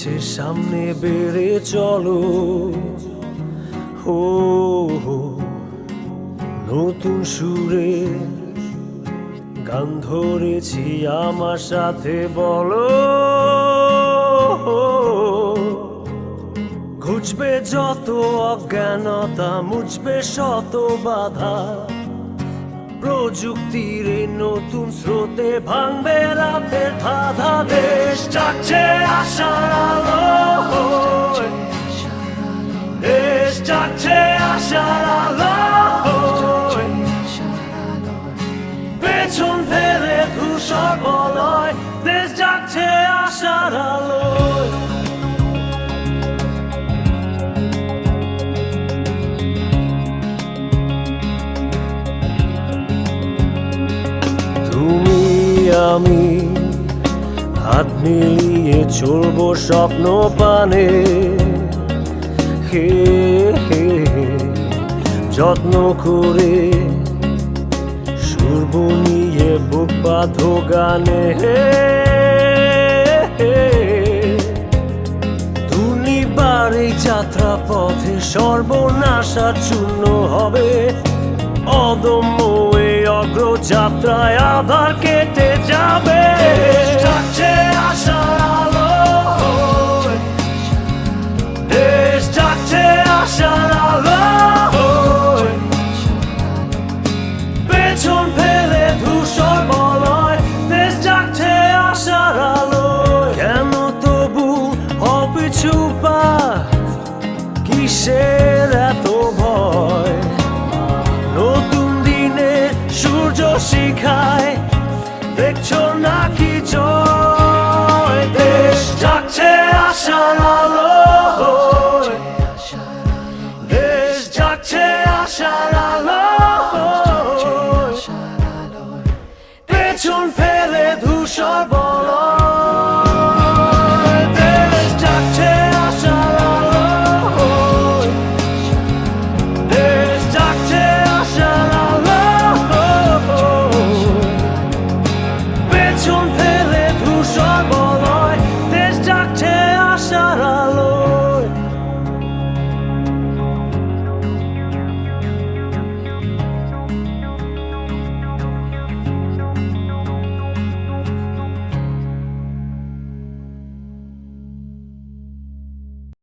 ডেকেছে সামনে বেড়ে চলো, ও নতুন সুরে গান ধরেছি আমার সাথে বলো। ঘুচবে যত অজ্ঞানতা, মুছবে শত বাধা, প্রযুক্তির এই নতুন স্রোতে ভাঙবে রাতের ধাঁধা। দেশ ডাকছে আশার আলো, দেশ ডাকছে আশার আলো, পেছন ফেলে ধূসর বলয়, দেশ ডাকছে আশার আলো। তুমি আমি হাত মিলিয়ে চলবো স্বপ্ন পানে, হে হে যত্ন করে সুর বুনিয়ে বুক বাঁধো গানে। দুনিবার এই যাত্রা পথে সর্বনাশা চূর্ণ হবে, অদম্য এই অগ্রযাত্রায় আধার কেটে যাবে। ডাকছে আশার আলো, দেশ ডাকছে আশার আলো, পেছন ফেলে ধূসর বলয়, দেশ ডাকছে আশার আলো। কেন তবু অপিছু পা, কিসের এত ভয়? নতুন দিনে সূর্য শিখায়, দেখছো নাকি জয়?